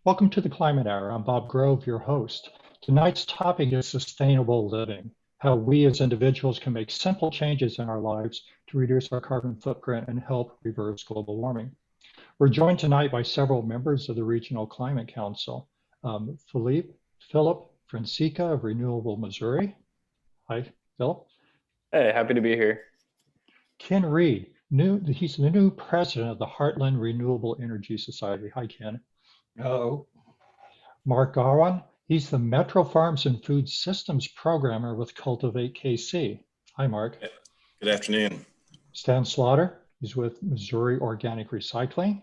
Welcome to the Climate Hour. I'm Bob Grove, your host. Tonight's topic is sustainable living, how we as individuals can make simple changes in our lives to reduce our carbon footprint and help reverse global warming. We're joined tonight by several members of the Regional Climate Council. Philip Fracica of Renewable, Missouri. Hi, Philip. Hey, happy to be here. Ken Riead, he's the new president of the Heartland Renewable Energy Society. Hi, Ken. Hello. Mark Gawron, he's the Metro Farms and Food Systems Programmer with Cultivate KC. Hi, Mark. Good afternoon. Stan Slaughter, he's with Missouri Organic Recycling.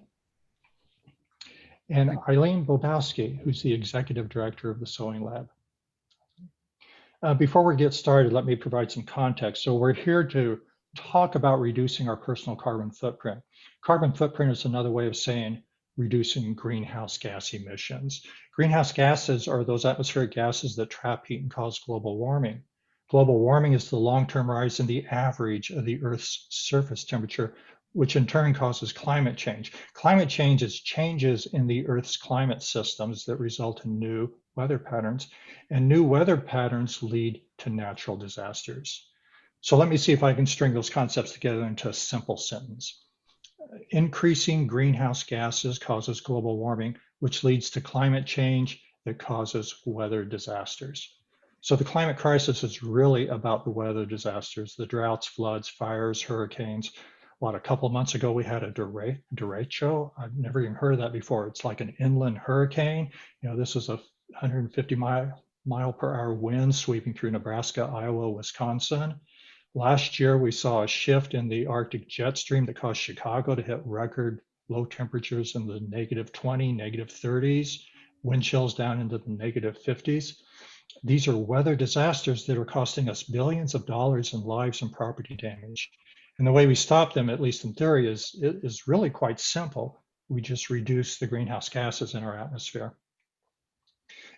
And Eileen Bobowski, who's the Executive Director of the Sewing Lab. Before we get started, let me provide some context. So we're here to talk about reducing our personal carbon footprint. Carbon footprint is another way of saying reducing greenhouse gas emissions. Greenhouse gases are those atmospheric gases that trap heat and cause global warming. Global warming is the long-term rise in the average of the Earth's surface temperature, which in turn causes climate change. Climate change is changes in the Earth's climate systems that result in new weather patterns, and new weather patterns lead to natural disasters. So let me see if I can string those concepts together into a simple sentence. Increasing greenhouse gases causes global warming, which leads to climate change that causes weather disasters. So the climate crisis is really about the weather disasters, the droughts, floods, fires, hurricanes. A couple of months ago, we had a derecho. I've never even heard of that before. It's like an inland hurricane. This is a 150 mile per hour wind sweeping through Nebraska, Iowa, Wisconsin. Last year, we saw a shift in the Arctic jet stream that caused Chicago to hit record low temperatures in the -20, -30s, wind chills down into the -50s. These are weather disasters that are costing us billions of dollars in lives and property damage. And the way we stop them, at least in theory, is really quite simple. We just reduce the greenhouse gases in our atmosphere.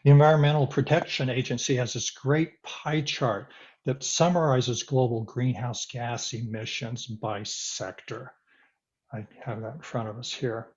The Environmental Protection Agency has this great pie chart that summarizes global greenhouse gas emissions by sector. I have that in front of us here.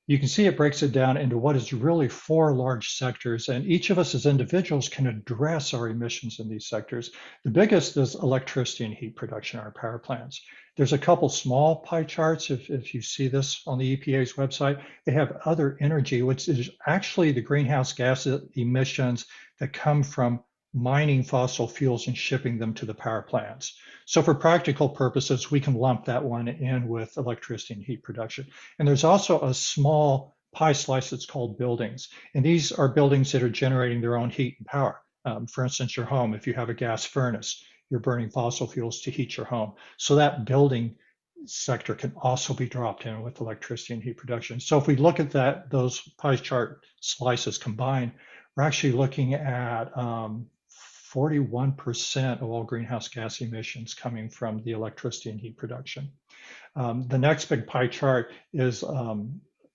You can see it breaks it down into what is really 4 large sectors, and each of us as individuals can address our emissions in these sectors. The biggest is electricity and heat production, our power plants. There's a couple small pie charts, if you see this on the EPA's website. They have other energy, which is actually the greenhouse gas emissions that come from mining fossil fuels and shipping them to the power plants. So for practical purposes, we can lump that one in with electricity and heat production. And there's also a small pie slice that's called buildings. And these are buildings that are generating their own heat and power. For instance, your home, if you have a gas furnace, you're burning fossil fuels to heat your home. So that building sector can also be dropped in with electricity and heat production. So if we look at those pie chart slices combined, we're actually looking at 41% of all greenhouse gas emissions coming from the electricity and heat production. The next big pie chart is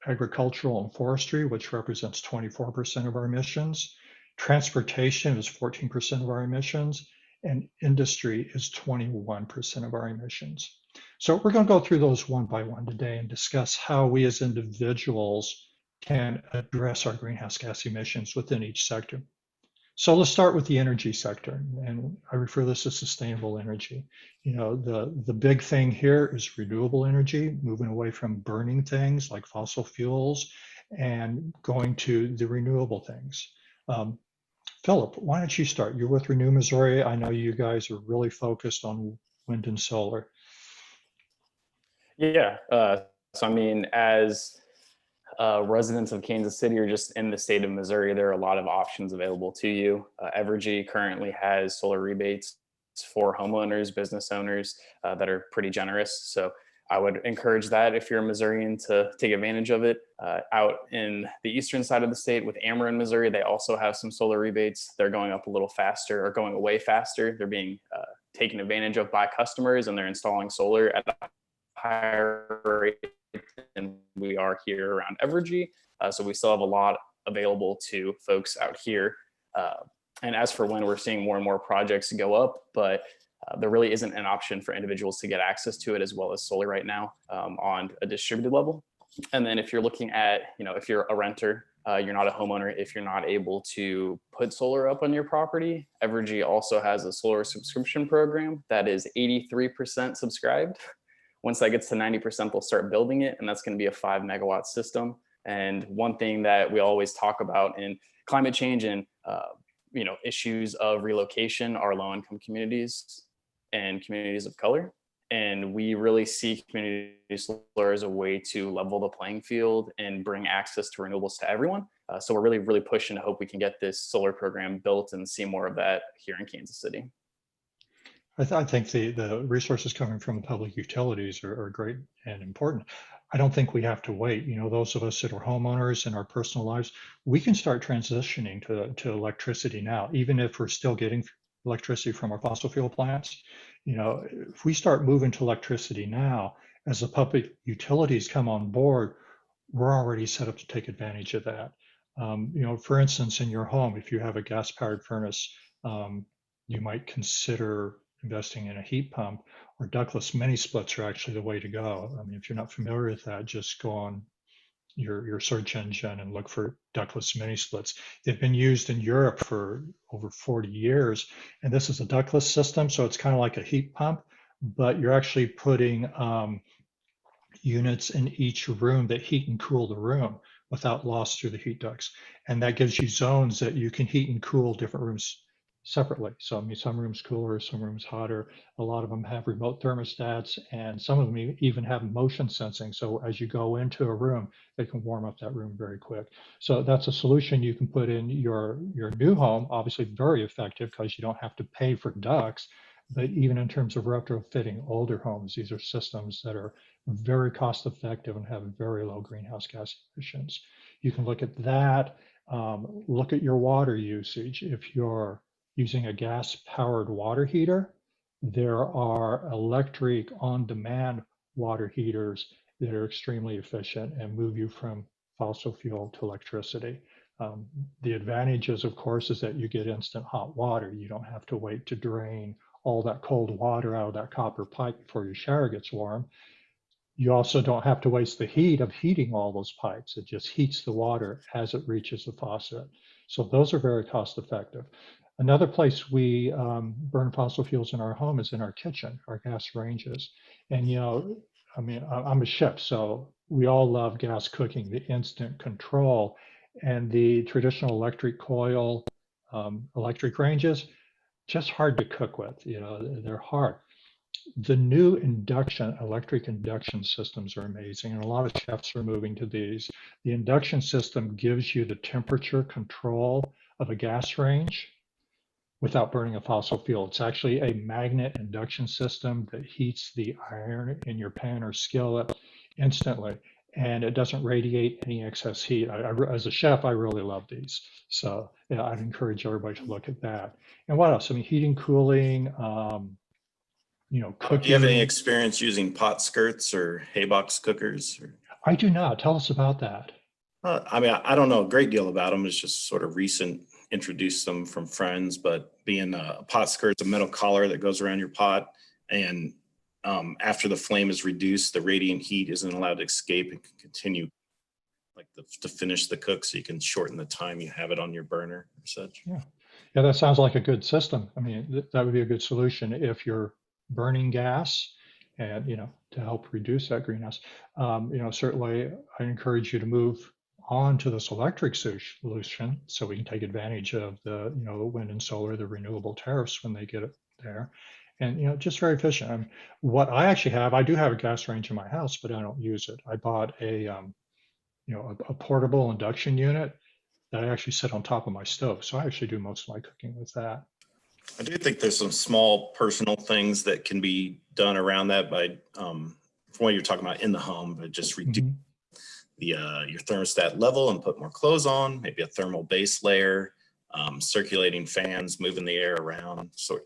agricultural and forestry, which represents 24% of our emissions. Transportation is 14% of our emissions, and industry is 21% of our emissions. So we're going to go through those one by one today and discuss how we as individuals can address our greenhouse gas emissions within each sector. So let's start with the energy sector, and I refer this as sustainable energy. The big thing here is renewable energy, moving away from burning things like fossil fuels and going to the renewable things. Philip, why don't you start? You're with Renew Missouri. I know you guys are really focused on wind and solar. Yeah, so I mean, as residents of Kansas City or just in the state of Missouri, there are a lot of options available to you. Evergy currently has solar rebates for homeowners, business owners that are pretty generous. So I would encourage that if you're a Missourian to take advantage of it. Out in the eastern side of the state with Ameren, Missouri, they also have some solar rebates. They're going up a little faster or going away faster. They're being taken advantage of by customers, and they're installing solar at a higher rate than we are here around Evergy. So we still have a lot available to folks out here. And as for when, we're seeing more and more projects go up, but there really isn't an option for individuals to get access to it as well as solar right now on a distributed level. And then if you're looking at, if you're a renter you're not a homeowner if you're not able to put solar up on your property. Evergy also has a solar subscription program that is 83% subscribed. Once that gets to 90%, they'll start building it, and that's going to be a 5 megawatt system. And one thing that we always talk about in climate change and issues of relocation are low-income communities and communities of color. And we really see community solar as a way to level the playing field and bring access to renewables to everyone. So we're really, really pushing to hope we can get this solar program built and see more of that here in Kansas City. I think the resources coming from the public utilities are great and important. I don't think we have to wait. Those of us that are homeowners in our personal lives, we can start transitioning to electricity now, even if we're still getting electricity from our fossil fuel plants. If we start moving to electricity now, as the public utilities come on board, we're already set up to take advantage of that. For instance, in your home, if you have a gas-powered furnace, you might consider investing in a heat pump, or ductless mini splits are actually the way to go. I mean, if you're not familiar with that, just go on your search engine and look for ductless mini splits. They've been used in Europe for over 40 years. And this is a ductless system, so it's kind of like a heat pump, but you're actually putting units in each room that heat and cool the room without loss through the heat ducts. And that gives you zones that you can heat and cool different rooms separately. So I mean, some rooms cooler, some rooms hotter. A lot of them have remote thermostats, and some of them even have motion sensing. So as you go into a room, they can warm up that room very quick. So that's a solution you can put in your new home. Obviously very effective because you don't have to pay for ducts. But even in terms of retrofitting older homes, these are systems that are very cost effective and have very low greenhouse gas emissions. You can look at that. Look at your water usage. If you're using a gas-powered water heater, there are electric on-demand water heaters that are extremely efficient and move you from fossil fuel to electricity. The advantages, of course, is that you get instant hot water. You don't have to wait to drain all that cold water out of that copper pipe before your shower gets warm. You also don't have to waste the heat of heating all those pipes. It just heats the water as it reaches the faucet. So those are very cost effective. Another place we burn fossil fuels in our home is in our kitchen, our gas ranges. And, I mean, I'm a chef, so we all love gas cooking, the instant control, and the traditional electric coil electric ranges, just hard to cook with. They're hard. The new electric induction systems are amazing, and a lot of chefs are moving to these. The induction system gives you the temperature control of a gas range without burning a fossil fuel. It's actually a magnet induction system that heats the iron in your pan or skillet instantly, and it doesn't radiate any excess heat. As a chef, I really love these. So yeah, I'd encourage everybody to look at that. And what else? I mean, heating, cooling, cooking. Do you have any experience using pot skirts or hay box cookers? I do not. Tell us about that. I mean, I don't know a great deal about them. It's just sort of recent, introduced them from friends, but being a pot skirt's a metal collar that goes around your pot. And after the flame is reduced, the radiant heat isn't allowed to escape and can continue to finish the cook, so you can shorten the time you have it on your burner or such. Yeah, that sounds like a good system. I mean, that would be a good solution if you're burning gas and, to help reduce that greenhouse. Certainly I encourage you to move on to this electric solution so we can take advantage of the, wind and solar, the renewable tariffs when they get it there. And, just very efficient. I mean, what I actually have, I do have a gas range in my house, but I don't use it. I bought a portable induction unit that I actually set on top of my stove. So I actually do most of my cooking with that. I do think there's some small personal things that can be done around that by, from what you're talking about in the home, but just reduce your thermostat level and put more clothes on, maybe a thermal base layer, circulating fans, moving the air around, so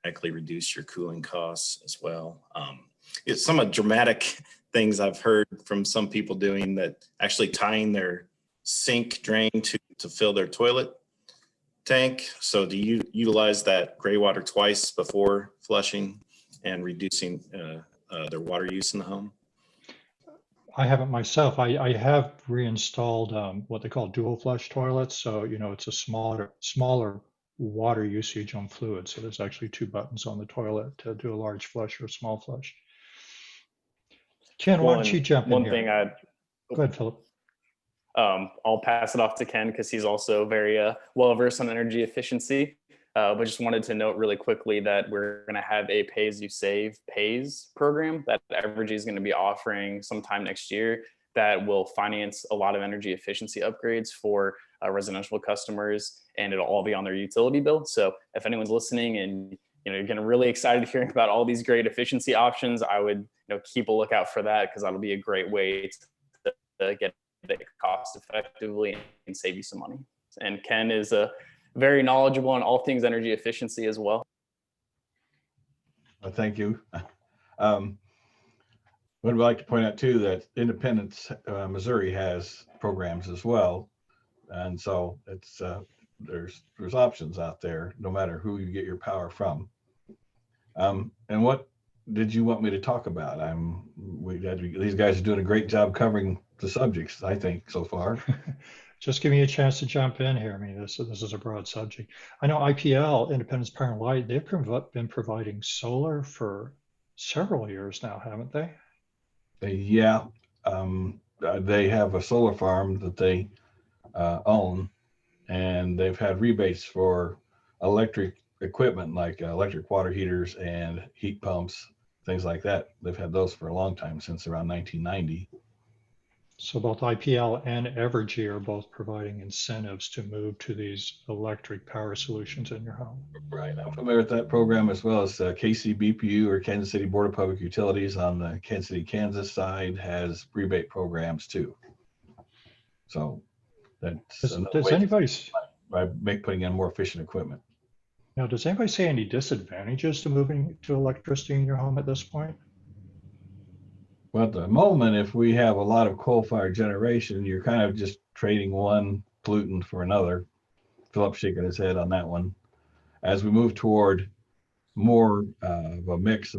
actually reduce your cooling costs as well. It's some of dramatic things I've heard from some people doing, that actually tying their sink drain to fill their toilet tank. So do you utilize that gray water twice before flushing and reducing their water use in the home? I haven't myself. I have reinstalled what they call dual flush toilets. So, it's a smaller water usage on fluid. So there's actually two buttons on the toilet to do a large flush or a small flush. Ken, why don't you jump in one here? thing Go ahead, Philip. I'll pass it off to Ken because he's also very well versed on energy efficiency. But just wanted to note really quickly that we're going to have a pay as you save pays program that Evergy is going to be offering sometime next year that will finance a lot of energy efficiency upgrades for residential customers, and it'll all be on their utility bill. So if anyone's listening and you're getting really excited hearing about all these great efficiency options, I would keep a lookout for that, because that'll be a great way to get it cost effectively and save you some money. And Ken is very knowledgeable on all things energy efficiency as well. Well, thank you. Would like to point out too that Independence, Missouri has programs as well, and so it's there's options out there no matter who you get your power from. And what did you want me to talk about? These guys are doing a great job covering the subjects, I think, so far. Just give me a chance to jump in here. I mean, this is a broad subject. I know IPL, Independence Power and Light, they've been providing solar for several years now, haven't they? Yeah, they have a solar farm that they own, and they've had rebates for electric equipment like electric water heaters and heat pumps, things like that. They've had those for a long time, since around 1990. So both IPL and Evergy are both providing incentives to move to these electric power solutions in your home. Right. I'm familiar with that program, as well as KCBPU, or Kansas City Board of Public Utilities, on the Kansas City, Kansas side, has rebate programs too. So that's does anybody by putting in more efficient equipment. Now, does anybody see any disadvantages to moving to electricity in your home at this point? Well, at the moment, if we have a lot of coal-fired generation, you're kind of just trading one pollutant for another. Philip's shaking his head on that one. As we move toward more of a mix,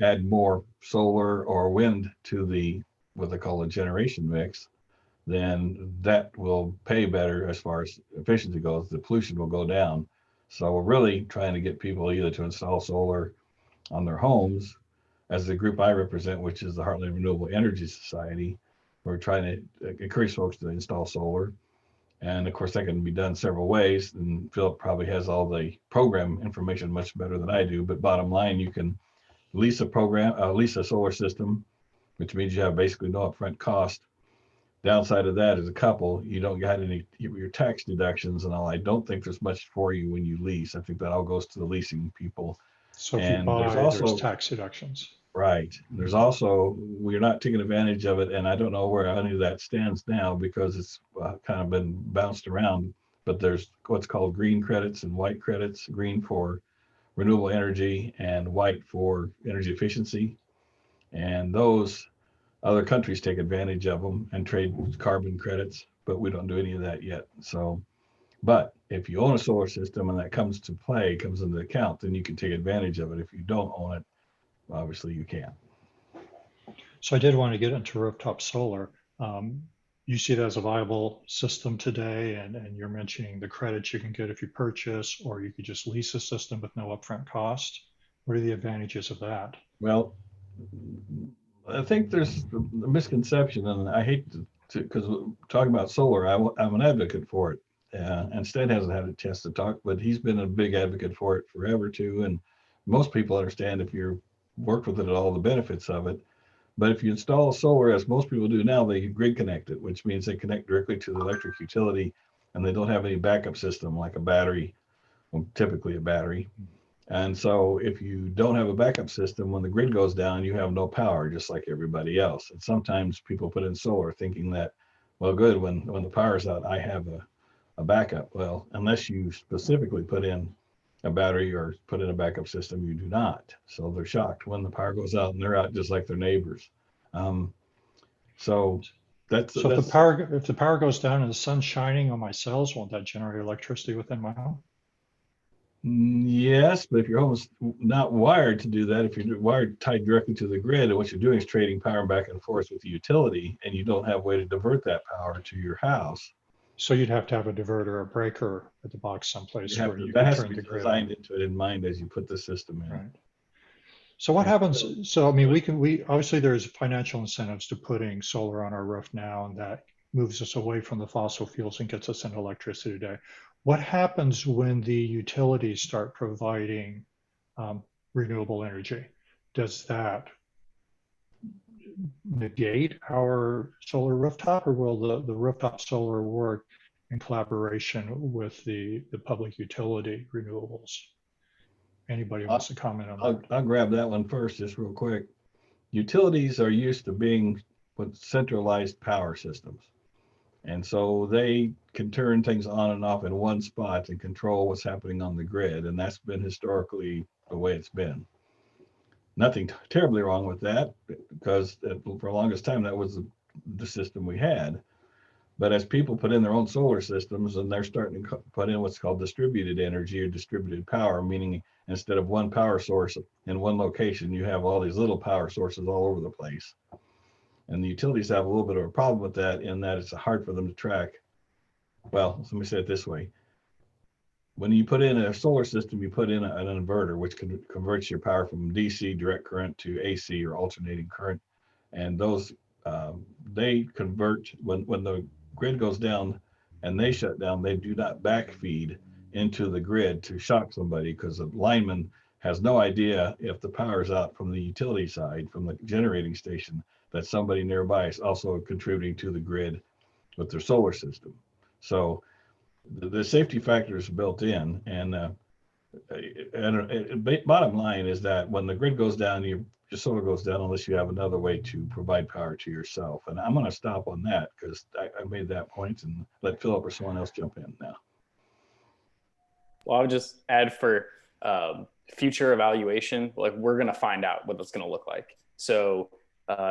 add more solar or wind to the what they call a generation mix, then that will pay better as far as efficiency goes. The pollution will go down. So we're really trying to get people either to install solar on their homes. As the group I represent, which is the Heartland Renewable Energy Society, we're trying to encourage folks to install solar. And of course, that can be done several ways. And Philip probably has all the program information much better than I do. But bottom line, you can lease a solar system, which means you have basically no upfront cost. Downside of that is a couple, you don't get any your tax deductions and all. I don't think there's much for you when you lease. I think that all goes to the leasing people. So if you buy, there's tax deductions. Right. There's also, we're not taking advantage of it, and I don't know where any of that stands now, because it's kind of been bounced around, but there's what's called green credits and white credits: green for renewable energy and white for energy efficiency. And those other countries take advantage of them and trade carbon credits, but we don't do any of that yet. So, but if you own a solar system and that comes into account, then you can take advantage of it. If you don't own it, obviously you can't. So I did want to get into rooftop solar. You see it as a viable system today, and you're mentioning the credits you can get if you purchase, or you could just lease a system with no upfront cost. What are the advantages of that? Well, I think there's a misconception, and I hate to because talking about solar, I'm an advocate for it. And Stan hasn't had a chance to talk, but he's been a big advocate for it forever too. And most people understand, if you work with it, all the benefits of it. But if you install solar, as most people do now, they grid connect it, which means they connect directly to the electric utility, and they don't have any backup system like a battery, well, typically a battery. And so if you don't have a backup system, when the grid goes down, you have no power, just like everybody else. And sometimes people put in solar thinking that, well, good, when the power's out, I have a backup. Well, unless you specifically put in a battery or put in a backup system, you do not. So they're shocked when the power goes out, and they're out just like their neighbors. So if the power goes down and the sun's shining on my cells, won't that generate electricity within my home? Yes, but if your home is not wired to do that, if you're wired tied directly to the grid, and what you're doing is trading power back and forth with the utility, and you don't have a way to divert that power to your house. So you'd have to have a diverter or breaker at the box someplace where you That could has to turn be the grid designed on. into it in mind as you put the system in. Right. So what happens? So I mean, we obviously there's financial incentives to putting solar on our roof now, and that moves us away from the fossil fuels and gets us into electricity today. What happens when the utilities start providing renewable energy? Does that negate our solar rooftop, or will the rooftop solar work in collaboration with the public utility renewables? Anybody wants to comment on that? I'll grab that one first, just real quick. Utilities are used to being with centralized power systems. And so they can turn things on and off in one spot and control what's happening on the grid. And that's been historically the way it's been. Nothing terribly wrong with that, because for the longest time, that was the system we had. But as people put in their own solar systems, and they're starting to put in what's called distributed energy or distributed power, meaning instead of one power source in one location, you have all these little power sources all over the place. And the utilities have a little bit of a problem with that, in that it's hard for them to track. Well, let me say it this way. When you put in a solar system, you put in an inverter, which converts your power from DC, direct current, to AC, or alternating current. And those, they convert, when the grid goes down and they shut down, they do not backfeed into the grid to shock somebody, because the lineman has no idea if the power is out from the utility side, from the generating station, that somebody nearby is also contributing to the grid with their solar system. So the safety factor is built in, and bottom line is that when the grid goes down, your solar goes down unless you have another way to provide power to yourself. And I'm going to stop on that, because I made that point, and let Philip or someone else jump in now. Well, I would just add for future evaluation, like we're going to find out what that's going to look like. So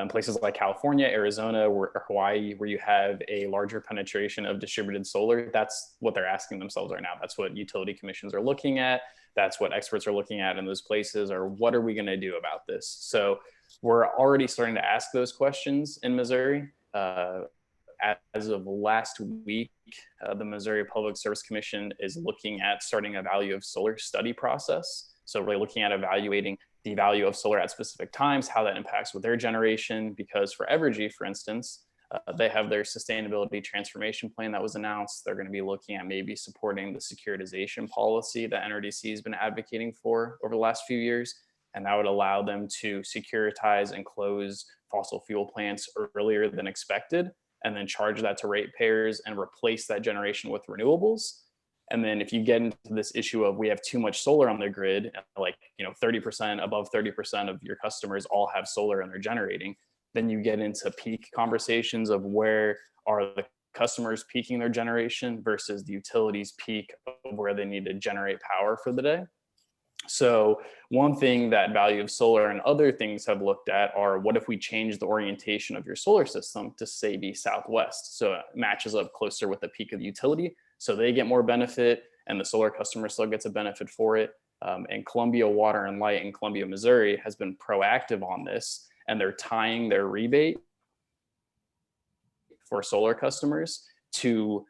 in places like California, Arizona, or Hawaii, where you have a larger penetration of distributed solar, that's what they're asking themselves right now. That's what utility commissions are looking at. That's what experts are looking at in those places, or what are we going to do about this? So we're already starting to ask those questions in Missouri. As of last week, the Missouri Public Service Commission is looking at starting a value of solar study process. So really looking at evaluating the value of solar at specific times, how that impacts with their generation. Because for Evergy, for instance, they have their sustainability transformation plan that was announced. They're going to be looking at maybe supporting the securitization policy that NRDC has been advocating for over the last few years. And that would allow them to securitize and close fossil fuel plants earlier than expected, and then charge that to ratepayers and replace that generation with renewables. And then if you get into this issue of we have too much solar on the grid, like 30%, above 30% of your customers all have solar and they're generating, then you get into peak conversations of where are the customers peaking their generation versus the utilities peak of where they need to generate power for the day. So one thing that value of solar and other things have looked at are, what if we change the orientation of your solar system to, say, be southwest, so it matches up closer with the peak of the utility, so they get more benefit and the solar customer still gets a benefit for it. And Columbia Water and Light in Columbia, Missouri has been proactive on this, and they're tying their rebate for solar customers to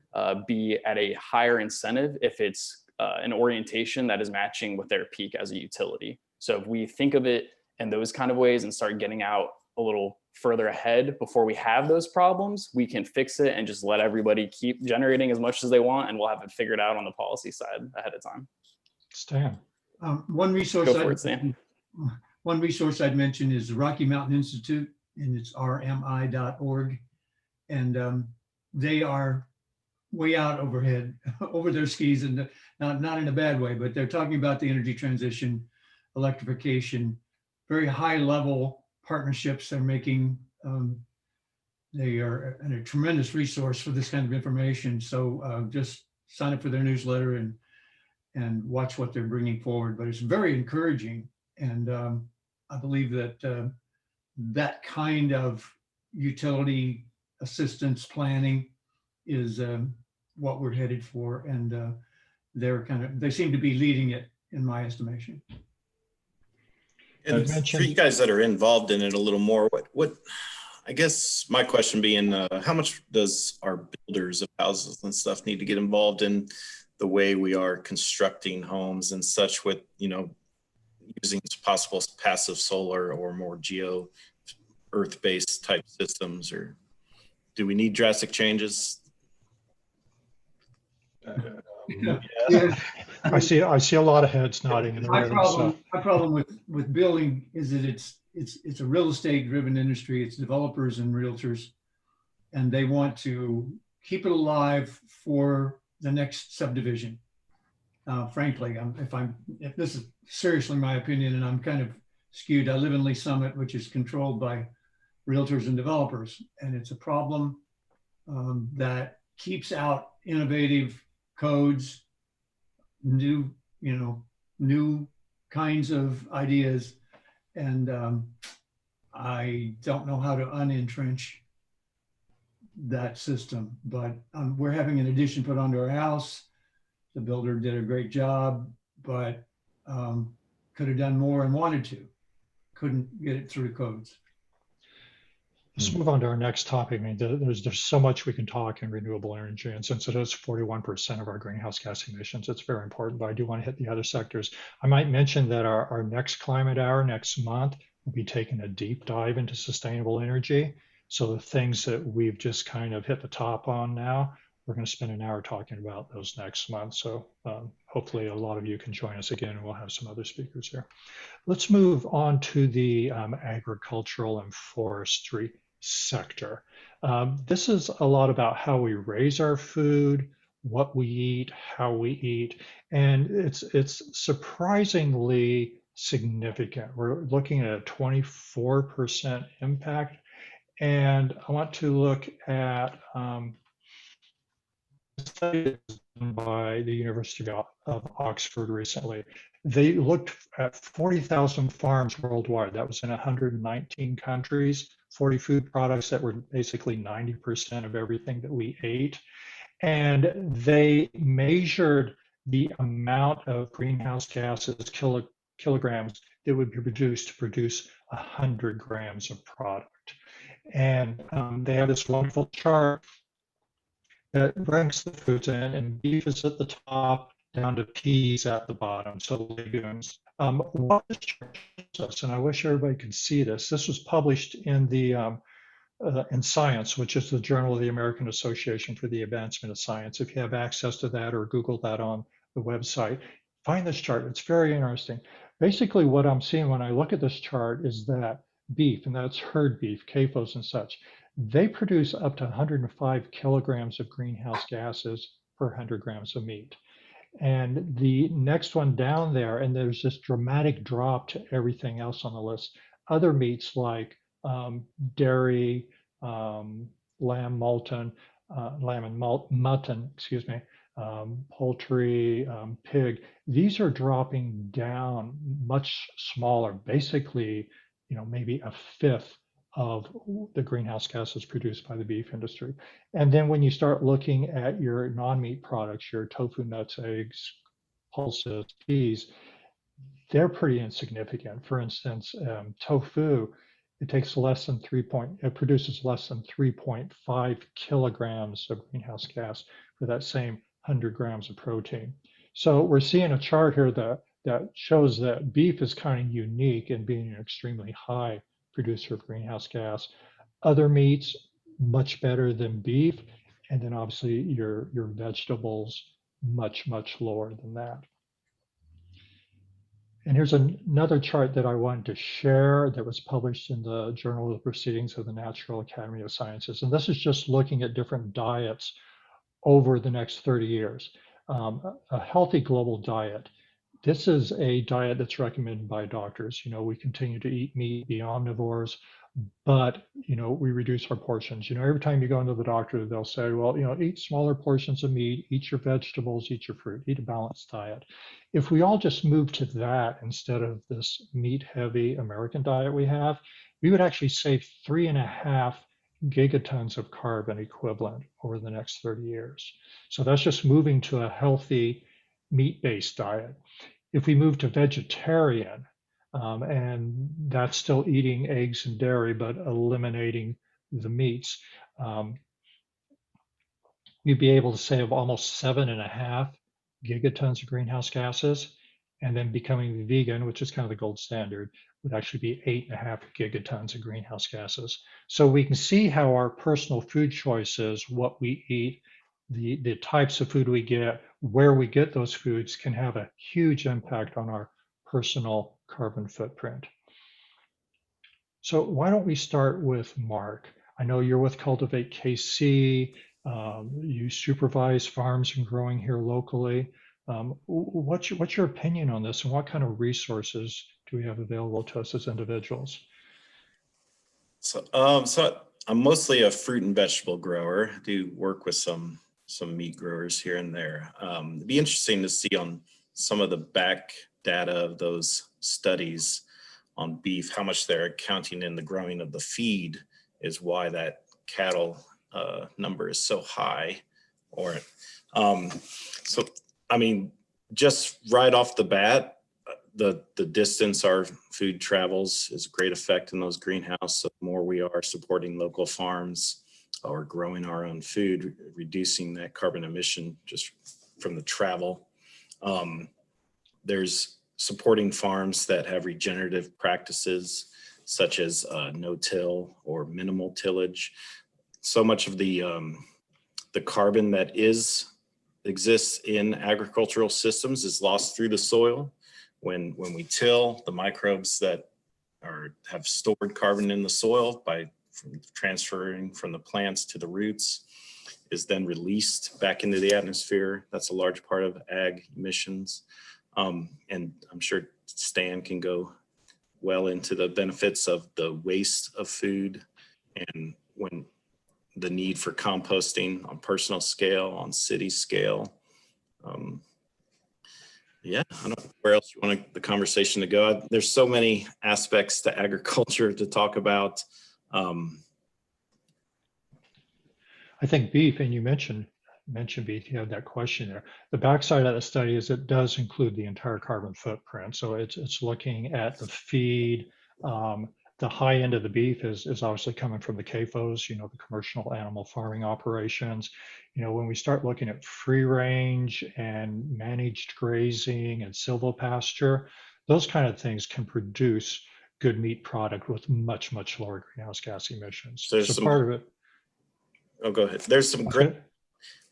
be at a higher incentive if it's an orientation that is matching with their peak as a utility. So if we think of it in those kind of ways and start getting out a little further ahead before we have those problems, we can fix it and just let everybody keep generating as much as they want, and we'll have it figured out on the policy side ahead of time. Stan. One resource I'd mention is the Rocky Mountain Institute, and it's rmi.org. And they are way out overhead, over their skis, and not in a bad way, but they're talking about the energy transition, electrification, very high level partnerships they're making. They are a tremendous resource for this kind of information. So just sign up for their newsletter and watch what they're bringing forward. But it's very encouraging. And I believe that that kind of utility assistance planning is what we're headed for. And they seem to be leading it in my estimation. And for you guys that are involved in it a little more, what I guess my question being, how much does our builders of houses and stuff need to get involved in the way we are constructing homes and such with, you know, using possible passive solar or more geo earth-based type systems, or do we need drastic changes? Yeah. I see a lot of heads nodding in the My room. So. problem with building is that it's a real estate driven industry. It's developers and realtors, and they want to keep it alive for the next subdivision. Frankly, if this is seriously my opinion, and I'm kind of skewed, I live in Lee Summit, which is controlled by realtors and developers, and it's a problem that keeps out innovative codes, new kinds of ideas, and I don't know how to unentrench that system. But we're having an addition put onto our house. The builder did a great job, but could have done more and wanted to. Couldn't get it through codes. Let's move on to our next topic. I mean, there's so much we can talk in renewable energy, and since it is 41% of our greenhouse gas emissions, it's very important, but I do want to hit the other sectors. I might mention that our next climate hour next month will be taking a deep dive into sustainable energy. So the things that we've just kind of hit the top on now, we're going to spend an hour talking about those next month. So hopefully a lot of you can join us again, and we'll have some other speakers here. Let's move on to the agricultural and forestry sector. This is a lot about how we raise our food, what we eat, how we eat, and it's surprisingly significant. We're looking at a 24% impact, and I want to look at a study done by the University of Oxford recently. They looked at 40,000 farms worldwide. That was in 119 countries, 40 food products that were basically 90% of everything that we ate. And they measured the amount of greenhouse gases, kilograms, that would be produced to produce 100 grams of product. And they have this wonderful chart that ranks the foods in, and beef is at the top, down to peas at the bottom, so legumes. What this chart shows us, and I wish everybody could see this, this was published in the in Science, which is the Journal of the American Association for the Advancement of Science. If you have access to that or Google that on the website, find this chart. It's very interesting. Basically, what I'm seeing when I look at this chart is that beef, and that's herd beef, CAFOs and such, they produce up to 105 kilograms of greenhouse gases per 100 grams of meat. And the next one down there, and there's this dramatic drop to everything else on the list. Other meats like dairy, lamb and mutton, excuse me, poultry, pig, these are dropping down much smaller, basically, maybe a fifth of the greenhouse gases produced by the beef industry. And then when you start looking at your non-meat products, your tofu, nuts, eggs, pulses, peas, they're pretty insignificant. For instance, tofu, it produces less than 3.5 kilograms of greenhouse gas for that same 100 grams of protein. So we're seeing a chart here that shows that beef is kind of unique in being an extremely high producer of greenhouse gas. Other meats, much better than beef. And then obviously your vegetables, much, much lower than that. And here's another chart that I wanted to share that was published in the Journal of the Proceedings of the National Academy of Sciences. And this is just looking at different diets over the next 30 years. A healthy global diet. This is a diet that's recommended by doctors. We continue to eat meat, be omnivores, but, we reduce our portions. Every time you go into the doctor, they'll say, well, eat smaller portions of meat, eat your vegetables, eat your fruit, eat a balanced diet. If we all just move to that instead of this meat-heavy American diet we have, we would actually save 3.5 gigatons of carbon equivalent over the next 30 years. So that's just moving to a healthy meat-based diet. If we move to vegetarian, and that's still eating eggs and dairy, but eliminating the meats, we'd be able to save almost 7.5 gigatons of greenhouse gases. And then becoming vegan, which is kind of the gold standard, would actually be 8.5 gigatons of greenhouse gases. So we can see how our personal food choices, what we eat, the types of food we get, where we get those foods can have a huge impact on our personal carbon footprint. So why don't we start with Mark? I know you're with Cultivate KC. You supervise farms and growing here locally. What's your opinion on this, and what kind of resources do we have available to us as individuals? So I'm mostly a fruit and vegetable grower. I do work with some meat growers here and there. It'd be interesting to see on some of the back data of those studies on beef, how much they're accounting in the growing of the feed is why that cattle number is so high. Or so I mean, just right off the bat, the distance our food travels is a great effect in those greenhouses. So the more we are supporting local farms or growing our own food, reducing that carbon emission just from the travel. There's supporting farms that have regenerative practices such as no-till or minimal tillage. So much of the carbon that exists in agricultural systems is lost through the soil. When we till, the microbes that have stored carbon in the soil from transferring from the plants to the roots is then released back into the atmosphere. That's a large part of ag emissions. And I'm sure Stan can go well into the benefits of the waste of food and when the need for composting on personal scale, on city scale. Yeah, I don't know where else you want the conversation to go. There's so many aspects to agriculture to talk about. I think beef, and you mentioned beef, you had that question there. The backside of the study is it does include the entire carbon footprint. So it's looking at the feed. The high end of the beef is obviously coming from the CAFOs, the commercial animal farming operations. When we start looking at free range and managed grazing and silvopasture, those kind of things can produce good meat product with much, much lower greenhouse gas emissions. So part of it. Oh, go ahead. There's some great,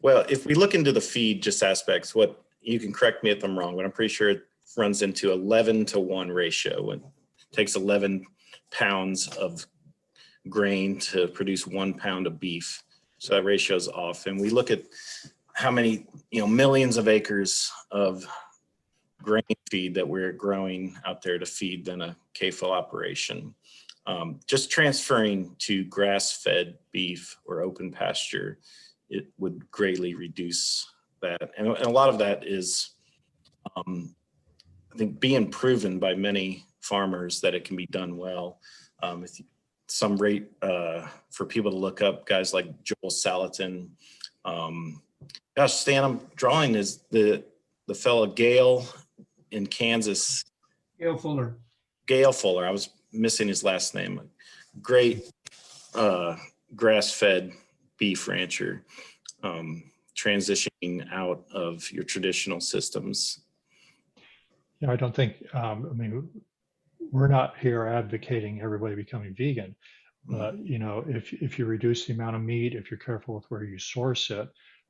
well, if we look into the feed just aspects, what you can correct me if I'm wrong, but I'm pretty sure it runs into 11-to-1 ratio. It takes 11 pounds of grain to produce 1 pound of beef. So that ratio is off. And we look at how many, millions of acres of grain feed that we're growing out there to feed than a CAFO operation. Just transferring to grass-fed beef or open pasture, it would greatly reduce that. And a lot of that is, I think, being proven by many farmers that it can be done well. Some rate for people to look up, guys like Joel Salatin. Gosh, Stan, I'm drawing is the fellow Gale in Kansas. Gale Fuller. Gale Fuller. I was missing his last name. Great grass-fed beef rancher, transitioning out of your traditional systems. Yeah, I don't think, we're not here advocating everybody becoming vegan, but if you reduce the amount of meat, if you're careful with where you source it,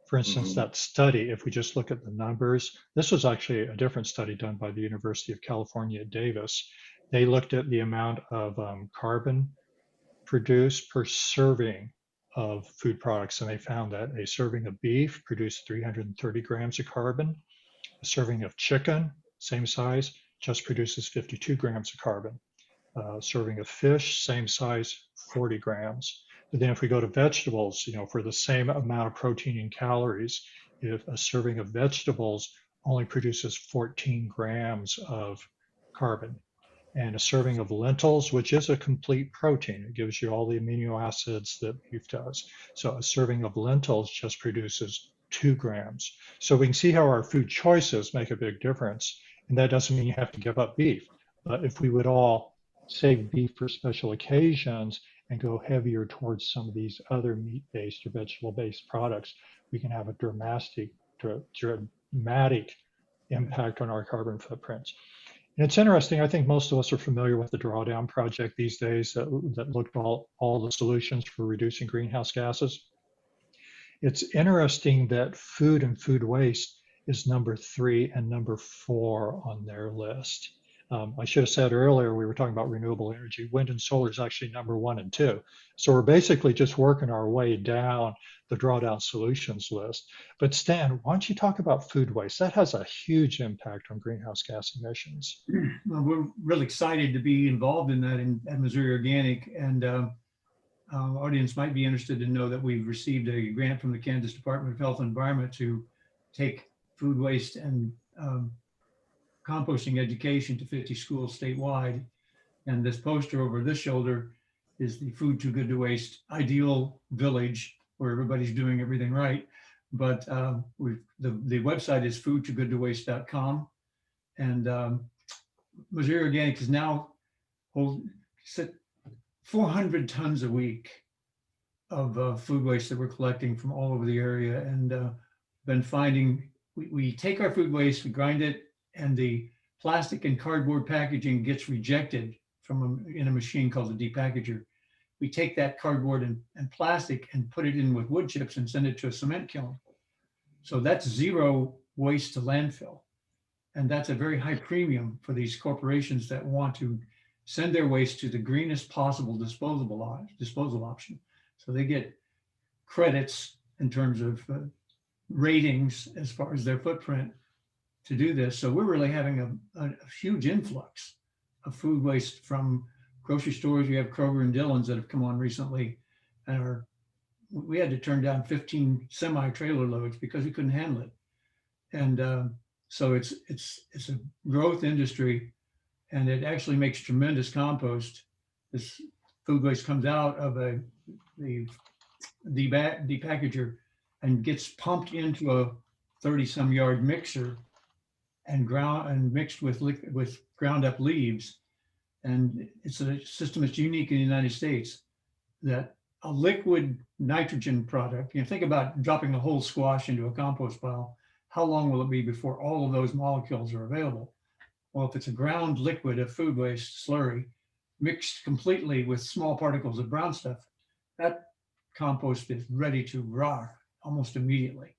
for instance, that study, if we just look at the numbers, this was actually a different study done by the University of California at Davis. They looked at the amount of carbon produced per serving of food products, and they found that a serving of beef produced 330 grams of carbon. A serving of chicken, same size, just produces 52 grams of carbon. Serving of fish, same size, 40 grams. But then if we go to vegetables, for the same amount of protein and calories, if a serving of vegetables only produces 14 grams of carbon. And a serving of lentils, which is a complete protein, it gives you all the amino acids that beef does. So a serving of lentils just produces 2 grams. So we can see how our food choices make a big difference And that doesn't mean you have to give up beef. But if we would all save beef for special occasions and go heavier towards some of these other meat-based or vegetable-based products, we can have a dramatic impact on our carbon footprints. And it's interesting, I think most of us are familiar with the Drawdown Project these days that looked at all the solutions for reducing greenhouse gases. It's interesting that food and food waste is number 3 and number 4 on their list. I should have said earlier, we were talking about renewable energy. Wind and solar is actually number 1 and 2. So we're basically just working our way down the drawdown solutions list. But Stan, why don't you talk about food waste? That has a huge impact on greenhouse gas emissions. Well, we're really excited to be involved in that at Missouri Organic, and audience might be interested to know that we've received a grant from the Kansas Department of Health and Environment to take food waste and composting education to 50 schools statewide. And this poster over this shoulder is the Food Too Good to Waste ideal village where everybody's doing everything right. But the website is foodtoogoodtowaste.com. And Missouri Organic is now 400 tons a week of food waste that we're collecting from all over the area, and been finding we take our food waste, we grind it, and the plastic and cardboard packaging gets rejected in a machine called a depackager. We take that cardboard and plastic and put it in with wood chips and send it to a cement kiln. So that's zero waste to landfill. And that's a very high premium for these corporations that want to send their waste to the greenest possible disposal option. So they get credits in terms of ratings as far as their footprint to do this. So we're really having a huge influx of food waste from grocery stores. We have Kroger and Dillon's that have come on recently, and we had to turn down 15 semi-trailer loads because we couldn't handle it. And so it's a growth industry, and it actually makes tremendous compost. This food waste comes out of the depackager and gets pumped into a 30-some yard mixer and mixed with ground up leaves. And it's a system that's unique in the United States, that a liquid nitrogen product, think about dropping a whole squash into a compost pile. How long will it be before all of those molecules are available? Well, if it's a ground liquid of food waste slurry mixed completely with small particles of brown stuff, that compost is ready to rock almost immediately.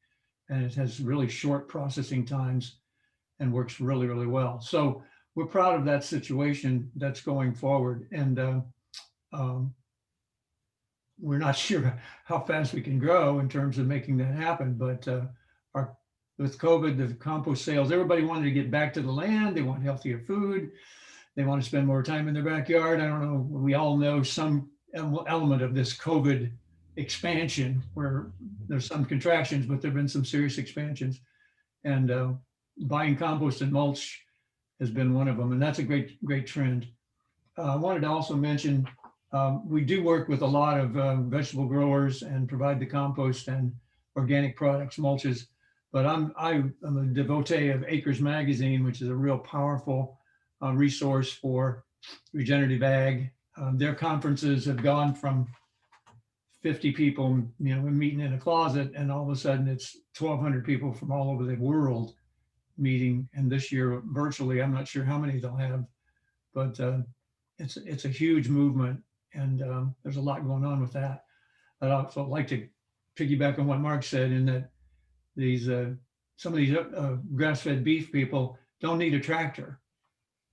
And it has really short processing times and works really, really well. So we're proud of that situation that's going forward. And we're not sure how fast we can grow in terms of making that happen. But with COVID, the compost sales, everybody wanted to get back to the land. They want healthier food. They want to spend more time in their backyard. I don't know. We all know some element of this COVID expansion where there's some contractions, but there've been some serious expansions. And buying compost and mulch has been one of them. And that's a great trend. I wanted to also mention, we do work with a lot of vegetable growers and provide the compost and organic products, mulches. But I'm a devotee of Acres Magazine, which is a real powerful resource for regenerative ag. Their conferences have gone from 50 people, meeting in a closet, and all of a sudden it's 1,200 people from all over the world meeting. And this year, virtually, I'm not sure how many they'll have, but it's a huge movement, and there's a lot going on with that. I'd also like to piggyback on what Mark said, in that some of these grass-fed beef people don't need a tractor.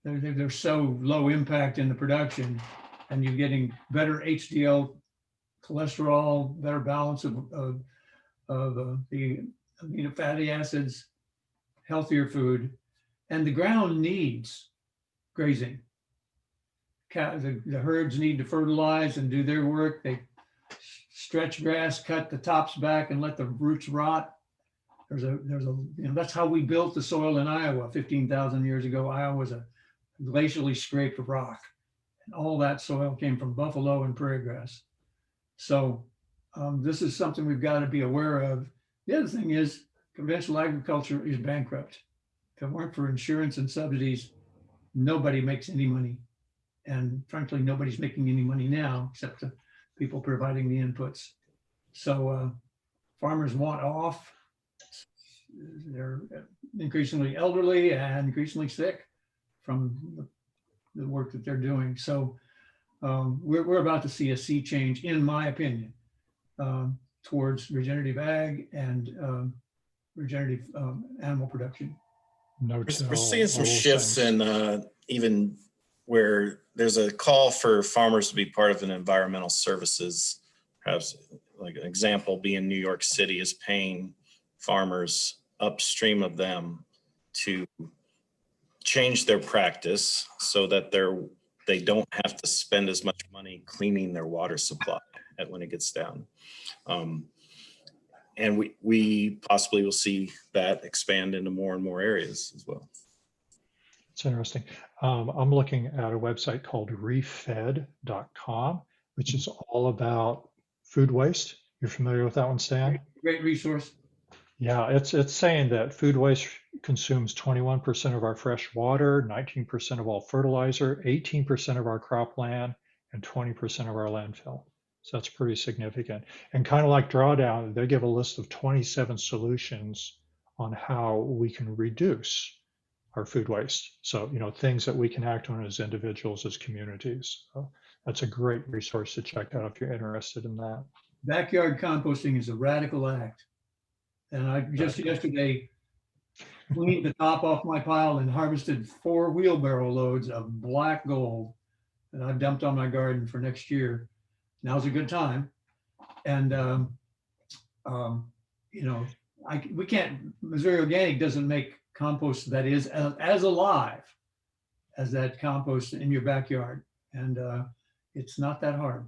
They're so low impact in the production, and you're getting better HDL cholesterol, better balance of the amino fatty acids, healthier food, and the ground needs grazing. The herds need to fertilize and do their work. They stretch grass, cut the tops back, and let the roots rot. That's how we built the soil in Iowa 15,000 years ago. Iowa was a glacially scraped rock, and all that soil came from buffalo and prairie grass. So this is something we've got to be aware of. The other thing is conventional agriculture is bankrupt. if it weren't for insurance and subsidies, nobody makes any money. And frankly, nobody's making any money now except the people providing the inputs. So farmers want off. They're increasingly elderly and increasingly sick from the work that they're doing. So we're about to see a sea change, in my opinion, towards regenerative ag and regenerative animal production. No, We're seeing some all shifts things. in even where there's a call for farmers to be part of an environmental services. Perhaps like an example being New York City is paying farmers upstream of them to change their practice so that they don't have to spend as much money cleaning their water supply when it gets down. And we possibly will see that expand into more and more areas as well. It's interesting. I'm looking at a website called Riead.com, which is all about food waste. You're familiar with that one, Stan? Great resource. Yeah, it's saying that food waste consumes 21% of our fresh water, 19% of all fertilizer, 18% of our cropland, and 20% of our landfill. So that's pretty significant. And kind of like Drawdown, they give a list of 27 solutions on how we can reduce our food waste. So, things that we can act on as individuals, as communities. So that's a great resource to check out if you're interested in that. Backyard composting is a radical act. And I just yesterday cleaned the top off my pile and harvested 4 wheelbarrow loads of black gold that I've dumped on my garden for next year. Now's a good time. And, we can't, Missouri Organic doesn't make compost that is as alive as that compost in your backyard. And it's not that hard.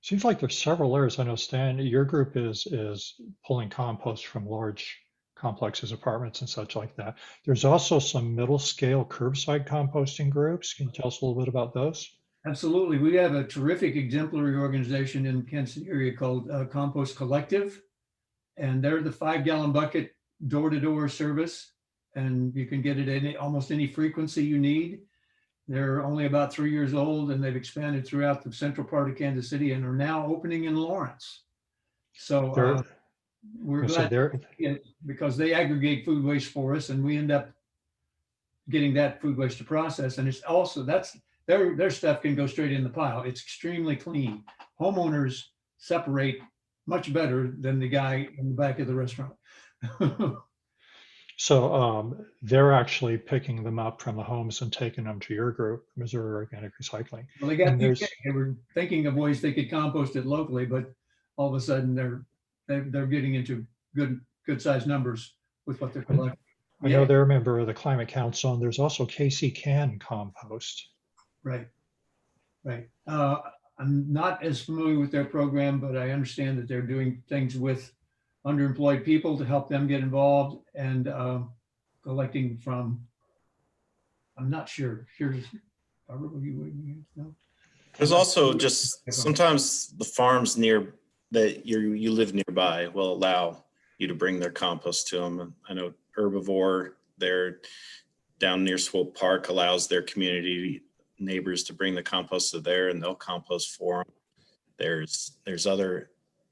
Seems like there's several areas. I know, Stan, your group is pulling compost from large complexes, apartments and such like that. There's also some middle scale curbside composting groups. Can you tell us a little bit about those? Absolutely. We have a terrific exemplary organization in Kansas City area called Compost Collective. And they're the 5-gallon bucket door-to-door service. And you can get it at almost any frequency you need. They're only about 3 years old, and they've expanded throughout the central part of Kansas City and are now opening in Lawrence. So we're glad because they aggregate food waste for us, and we end up getting that food waste to process. And it's also, their stuff can go straight in the pile. It's extremely clean. Homeowners separate much better than the guy in the back of the restaurant. So they're actually picking them up from the homes and taking them to your group, Missouri Organic Recycling. Well, they were thinking of ways they could compost it locally, but all of a sudden they're getting into good sized numbers with what they're collecting. I know they're a member of the Climate Council, and there's also KC Can Compost. Right. I'm not as familiar with their program, but I understand that they're doing things with underemployed people to help them get involved and collecting from, I'm not sure. There's also just sometimes the farms near that you live nearby will allow you to bring their compost to them. I know Herbivore, they're down near Swope Park, allows their community neighbors to bring the compost to there and they'll compost for them.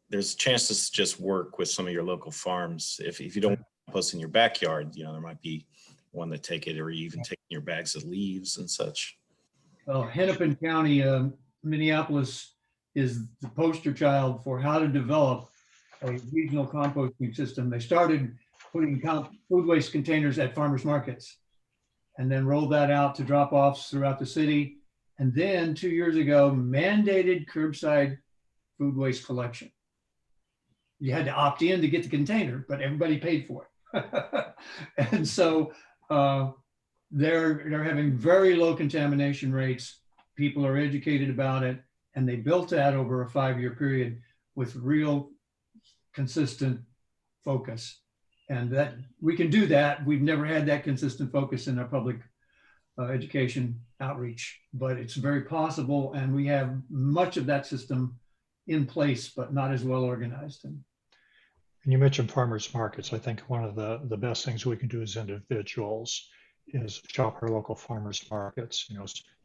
There's chances to just work with some of your local farms. If you don't compost in your backyard, there might be one that take it, or even taking your bags of leaves and such. Well, Hennepin County, Minneapolis is the poster child for how to develop a regional composting system. They started putting food waste containers at farmers markets and then rolled that out to drop-offs throughout the city. And then 2 years ago, mandated curbside food waste collection. You had to opt in to get the container, but everybody paid for it. And so they're having very low contamination rates. People are educated about it, and they built that over a 5-year period with real consistent focus. And that we can do that. We've never had that consistent focus in our public education outreach, but it's very possible. And we have much of that system in place, but not as well organized. And you mentioned farmers markets. I think one of the best things we can do as individuals is shop our local farmers markets.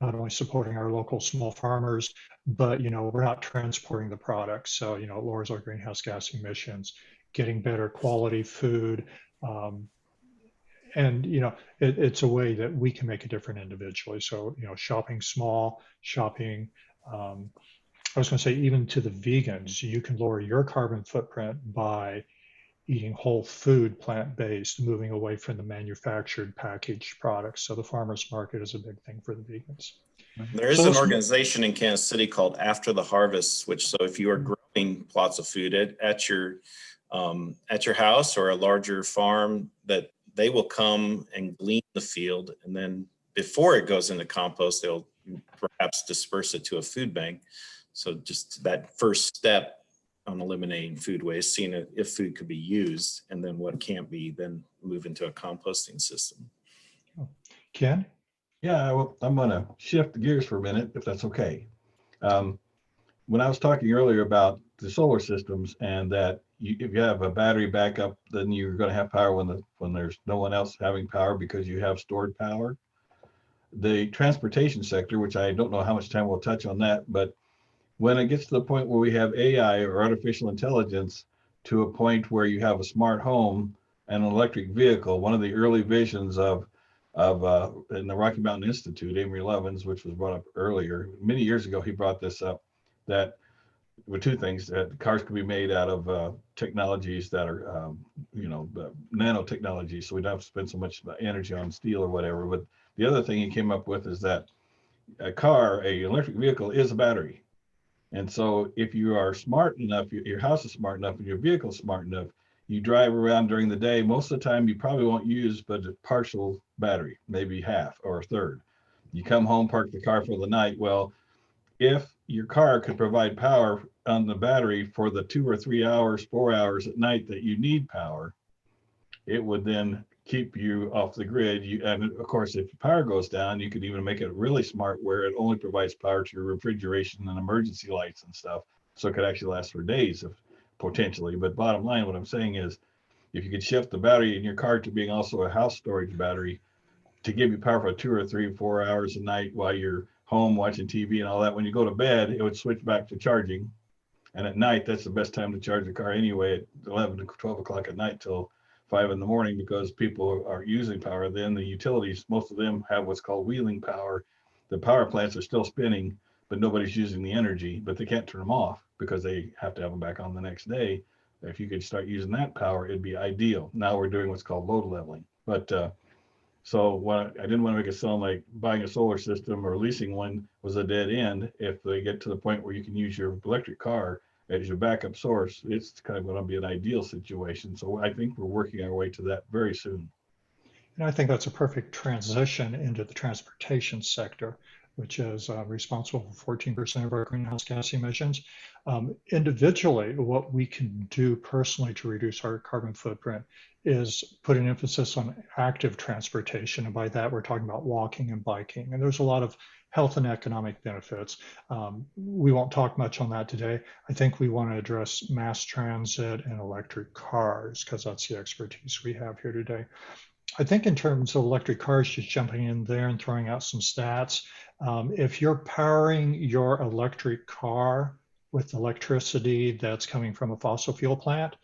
Not only supporting our local small farmers, but we're not transporting the products, so it lowers our greenhouse gas emissions, getting better quality food, and it's a way that we can make a difference individually. So shopping small, shopping. I was going to say, even to the vegans, you can lower your carbon footprint by eating whole food, plant-based, moving away from the manufactured packaged products. So the farmers market is a big thing for the vegans. There is an organization in Kansas City called After the Harvest, which, so if you are growing plots of food at your house or a larger farm, that they will come and glean the field, and then before it goes into compost, they'll perhaps disperse it to a food bank. So just that first step on eliminating food waste, seeing if food could be used, and then what can't be, then move into a composting system. Ken? Yeah, well, I'm going to shift gears for a minute, if that's okay. When I was talking earlier about the solar systems and that if you have a battery backup, then you're going to have power when there's no one else having power because you have stored power. The transportation sector, which I don't know how much time we'll touch on that, but when it gets to the point where we have AI or artificial intelligence to a point where you have a smart home and an electric vehicle, one of the early visions of in the Rocky Mountain Institute, Amory Lovins, which was brought up earlier, many years ago, he brought this up, that with two things, that cars could be made out of technologies that are, nanotechnology, so we don't have to spend so much energy on steel or whatever. But the other thing he came up with is that an electric vehicle is a battery. And so if you are smart enough, your house is smart enough and your vehicle is smart enough, you drive around during the day, most of the time you probably won't use but a partial battery, maybe half or a third. You come home, park the car for the night. Well, if your car could provide power on the battery for the 2 or 3 hours, 4 hours at night that you need power, it would then keep you off the grid. And of course, if power goes down, you could even make it really smart where it only provides power to your refrigeration and emergency lights and stuff. So it could actually last for days potentially. But bottom line, what I'm saying is, if you could shift the battery in your car to being also a house storage battery to give you power for 2 or 3, 4 hours a night while you're home watching TV and all that, when you go to bed, it would switch back to charging. And at night, that's the best time to charge the car anyway, at 11 to 12 o'clock at night till 5 in the morning, because people are using power. Then the utilities, most of them have what's called wheeling power. The power plants are still spinning, but nobody's using the energy, but they can't turn them off because they have to have them back on the next day. If you could start using that power, it'd be ideal. Now we're doing what's called load leveling. But so I didn't want to make it sound like buying a solar system or leasing one was a dead end. If they get to the point where you can use your electric car as your backup source, it's kind of going to be an ideal situation. So I think we're working our way to that very soon. And I think that's a perfect transition into the transportation sector, which is responsible for 14% of our greenhouse gas emissions. Individually, what we can do personally to reduce our carbon footprint is put an emphasis on active transportation. And by that, we're talking about walking and biking. And there's a lot of health and economic benefits. We won't talk much on that today. I think we want to address mass transit and electric cars because that's the expertise we have here today. I think in terms of electric cars, just jumping in there and throwing out some stats, if you're powering your electric car with electricity that's coming from a fossil fuel plant,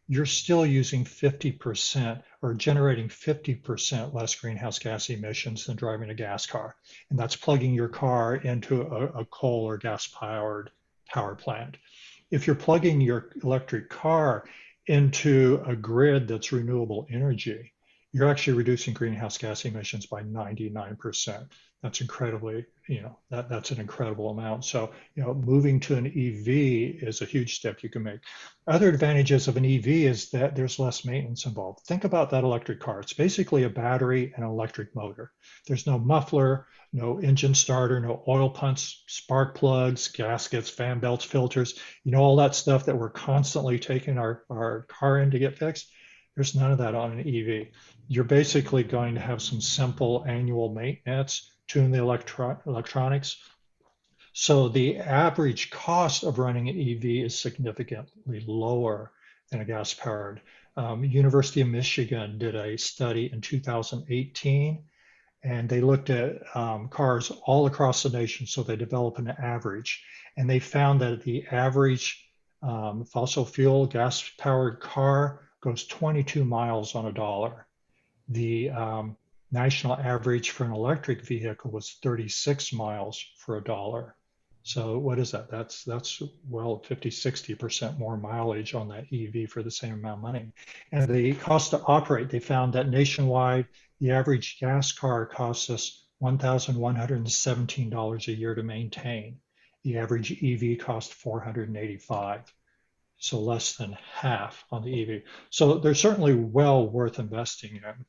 you're still using 50% or generating 50% less greenhouse gas emissions than driving a gas car. And that's plugging your car into a coal or gas powered power plant. If you're plugging your electric car into a grid that's renewable energy, you're actually reducing greenhouse gas emissions by 99%. That's incredibly, that's an incredible amount. So, moving to an EV is a huge step you can make. Other advantages of an EV is that there's less maintenance involved. Think about that electric car. It's basically a battery and an electric motor. There's no muffler, no engine starter, no oil pumps, spark plugs, gaskets, fan belts, filters, all that stuff that we're constantly taking our car in to get fixed. There's none of that on an EV. You're basically going to have some simple annual maintenance, tune the electronics. So the average cost of running an EV is significantly lower than a gas powered. University of Michigan did a study in 2018, and they looked at cars all across the nation. So they developed an average, and they found that the average fossil fuel gas powered car goes 22 miles on a dollar. The national average for an electric vehicle was 36 miles for a dollar. So what is that? That's well, 50-60% more mileage on that EV for the same amount of money. And the cost to operate, they found that nationwide, the average gas car costs us $1,117 a year to maintain. The average EV costs $485. So less than half on the EV. So they're certainly well worth investing in.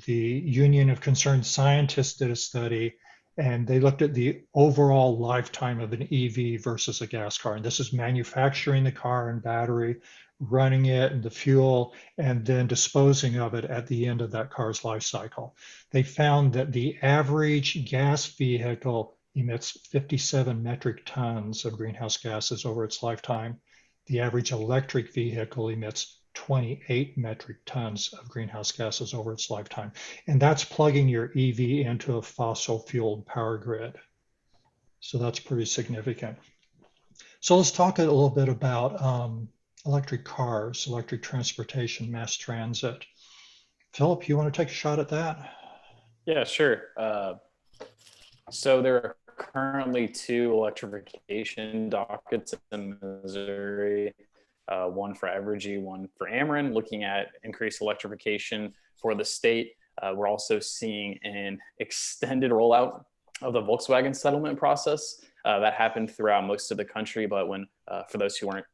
The Union of Concerned Scientists did a study, and they looked at the overall lifetime of an EV versus a gas car. And this is manufacturing the car and battery, running it and the fuel, and then disposing of it at the end of that car's life cycle. They found that the average gas vehicle emits 57 metric tons of greenhouse gases over its lifetime. The average electric vehicle emits 28 metric tons of greenhouse gases over its lifetime. And that's plugging your EV into a fossil fueled power grid. So that's pretty significant. So let's talk a little bit about electric cars, electric transportation, mass transit. Philip, you want to take a shot at that? Yeah, sure. So there are currently 2 electrification dockets in Missouri. One for Evergy, one for Ameren, looking at increased electrification for the state. We're also seeing an extended rollout of the Volkswagen settlement process. That happened throughout most of the country, but when, for those who weren't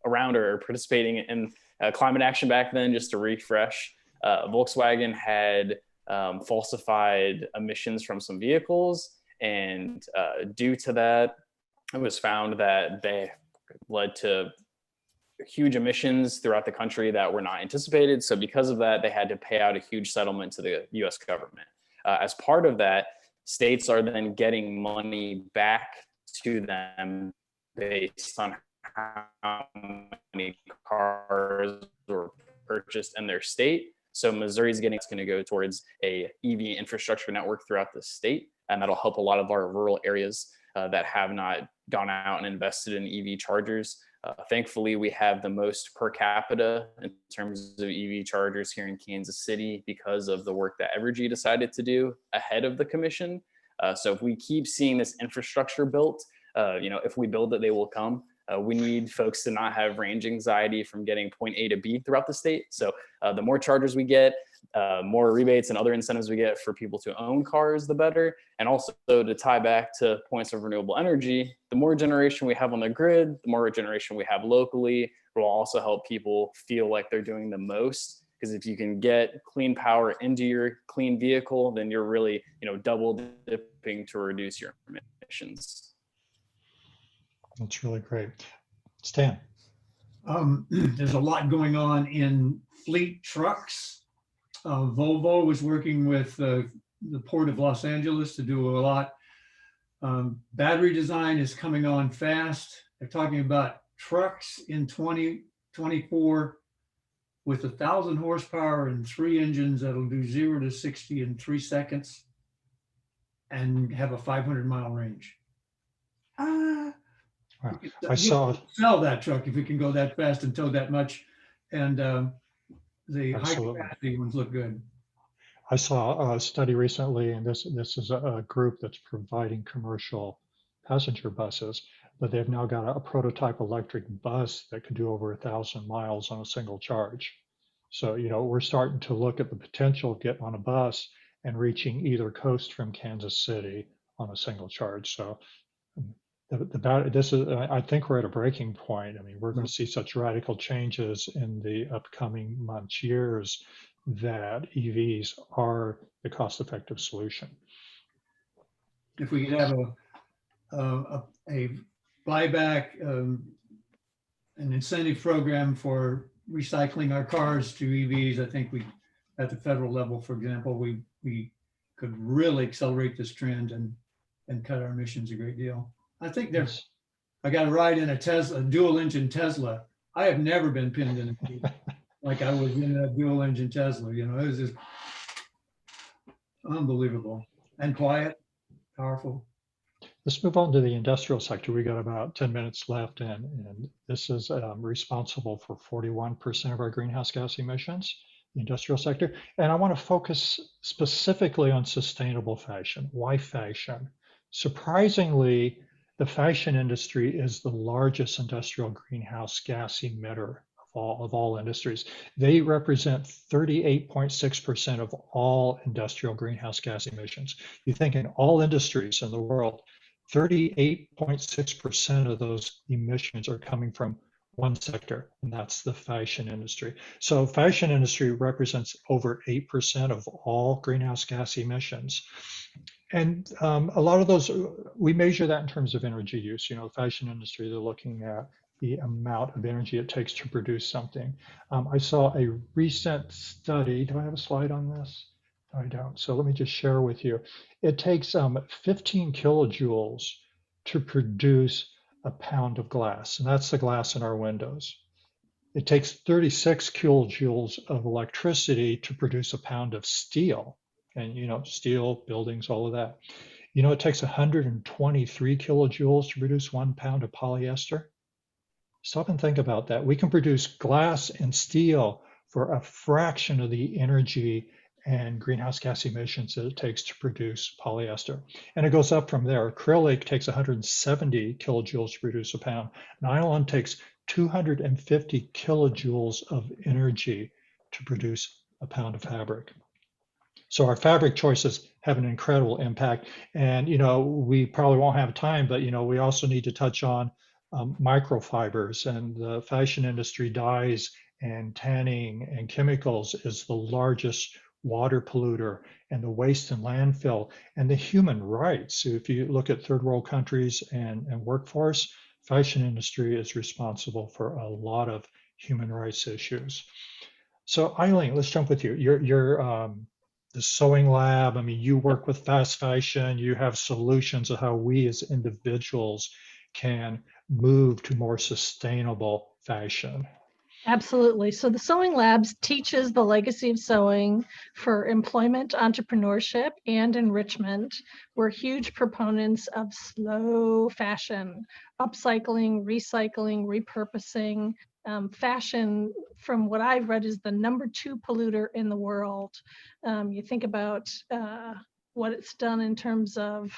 around or participating in climate action back then, just to refresh, Volkswagen had falsified emissions from some vehicles, and due to that, it was found that they led to huge emissions throughout the country that were not anticipated. So because of that, they had to pay out a huge settlement to the US government. As part of that, states are then getting money back to them based on how many cars were purchased in their state. So Missouri's getting, it's going to go towards a EV infrastructure network throughout the state. And that'll help a lot of our rural areas that have not gone out and invested in EV chargers. Thankfully, we have the most per capita in terms of EV chargers here in Kansas City because of the work that Evergy decided to do ahead of the commission. So if we keep seeing this infrastructure built, if we build it, they will come. We need folks to not have range anxiety from getting point A to B throughout the state. So the more chargers we get, more rebates and other incentives we get for people to own cars, the better. And also to tie back to points of renewable energy, the more generation we have on the grid, the more generation we have locally will also help people feel like they're doing the most. Because if you can get clean power into your clean vehicle, then you're really, double dipping to reduce your emissions. That's really great. Stan. There's a lot going on in fleet trucks. Volvo was working with the Port of Los Angeles to do a lot. Battery design is coming on fast. They're talking about trucks in 2024 with 1,000 horsepower and 3 engines that'll do 0 to 60 in 3 seconds and have a 500-mile range. Wow. I saw sell that truck if it can go that fast and tow that much, and the Absolutely. high capacity ones look good. I saw a study recently, and this is a group that's providing commercial passenger buses, but they've now got a prototype electric bus that could do over 1,000 miles on a single charge. So, we're starting to look at the potential of getting on a bus and reaching either coast from Kansas City on a single charge. So I think we're at a breaking point. I mean, we're going to see such radical changes in the upcoming months, years, that EVs are the cost-effective solution. If we could have a buyback, an incentive program for recycling our cars to EVs, I think we, at the federal level, for example, we could really accelerate this trend and cut our emissions a great deal. I think I got a ride in a dual engine Tesla. I have never been pinned in a seat like I was in a dual engine Tesla. You know, it was just unbelievable and quiet, powerful. Let's move on to the industrial sector. We got about 10 minutes left, and this is responsible for 41% of our greenhouse gas emissions, the industrial sector. And I want to focus specifically on sustainable fashion. Why fashion? Surprisingly, the fashion industry is the largest industrial greenhouse gas emitter of all industries. They represent 38.6% of all industrial greenhouse gas emissions. You think in all industries in the world, 38.6% of those emissions are coming from one sector, and that's the fashion industry. So fashion industry represents over 8% of all greenhouse gas emissions. And a lot of those, we measure that in terms of energy use. You know, fashion industry, they're looking at the amount of energy it takes to produce something. I saw a recent study. Do I have a slide on this? I don't. So let me just share with you. It takes 15 kilojoules to produce a pound of glass, and that's the glass in our windows. It takes 36 kilojoules of electricity to produce a pound of steel. And, you know, steel, buildings, all of that. You know, it takes 123 kilojoules to produce 1 pound of polyester. Stop and think about that. We can produce glass and steel for a fraction of the energy and greenhouse gas emissions that it takes to produce polyester. And it goes up from there. Acrylic takes 170 kilojoules to produce a pound. Nylon takes 250 kilojoules of energy to produce a pound of fabric. So our fabric choices have an incredible impact. And, you know, we probably won't have time, but, you know, we also need to touch on microfibers, and the fashion industry, dyes and tanning and chemicals is the largest water polluter, and the waste and landfill, and the human rights. If you look at third world countries and workforce, fashion industry is responsible for a lot of human rights issues. So Eileen, let's jump with you. You're the Sewing Lab. I mean, you work with fast fashion. You have solutions of how we as individuals can move to more sustainable fashion. Absolutely. So the Sewing Labs teaches the legacy of sewing for employment, entrepreneurship, and enrichment. We're huge proponents of slow fashion, upcycling, recycling, repurposing. Fashion, from what I've read, is the #2 polluter in the world. You think about what it's done in terms of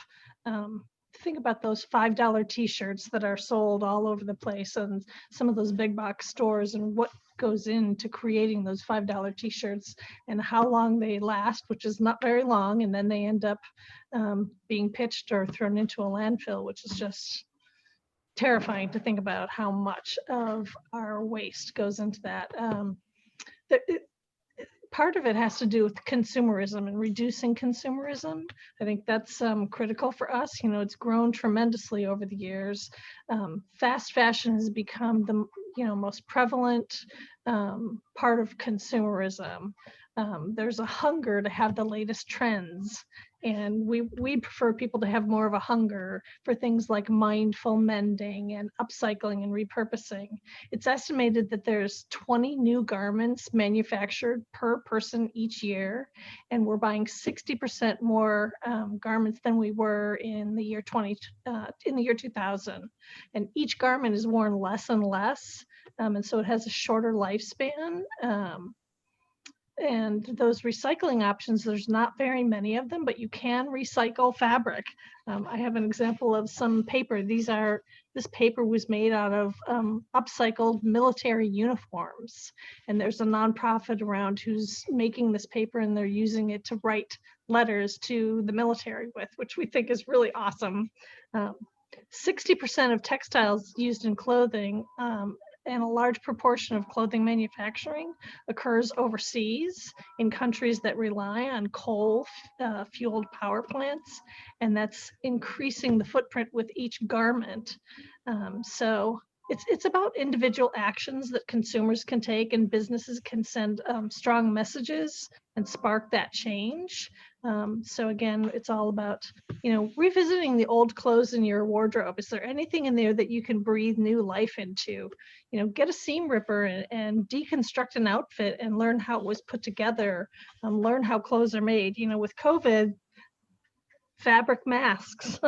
think about those $5 t-shirts that are sold all over the place and some of those big box stores, and what goes into creating those $5 t-shirts and how long they last, which is not very long, and then they end up being pitched or thrown into a landfill, which is just terrifying to think about how much of our waste goes into that. Part of it has to do with consumerism and reducing consumerism. I think that's critical for us. You know, it's grown tremendously over the years. Fast fashion has become the most prevalent part of consumerism. There's a hunger to have the latest trends, and we prefer people to have more of a hunger for things like mindful mending and upcycling and repurposing. It's estimated that there's 20 new garments manufactured per person each year, and we're buying 60% more garments than we were in the year 2000. And each garment is worn less and less, and so it has a shorter lifespan. And those recycling options, there's not very many of them, but you can recycle fabric. I have an example of some paper. This paper was made out of upcycled military uniforms. And there's a nonprofit around who's making this paper, and they're using it to write letters to the military with, which we think is really awesome. 60% of textiles used in clothing and a large proportion of clothing manufacturing occurs overseas in countries that rely on coal-fueled power plants, and that's increasing the footprint with each garment. So it's about individual actions that consumers can take, and businesses can send strong messages and spark that change. So again, it's all about, revisiting the old clothes in your wardrobe. Is there anything in there that you can breathe new life into? Get a seam ripper and deconstruct an outfit and learn how it was put together, learn how clothes are made. With COVID, fabric masks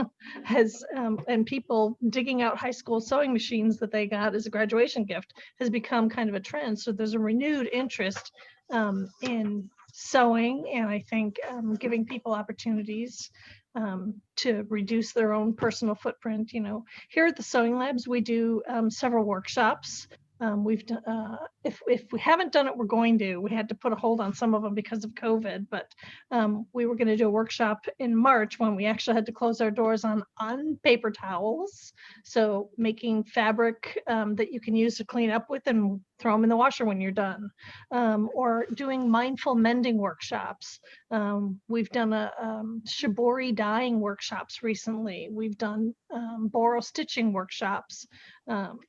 and people digging out high school sewing machines that they got as a graduation gift has become kind of a trend. So there's a renewed interest in sewing, and I think giving people opportunities to reduce their own personal footprint. Here at the Sewing Labs, we do several workshops. We've done, if we haven't done it, we're going to. We had to put a hold on some of them because of COVID, but we were going to do a workshop in March when we actually had to close our doors on paper towels. So making fabric that you can use to clean up with and throw them in the washer when you're done, or doing mindful mending workshops. We've done a shibori dyeing workshops recently. We've done boro stitching workshops.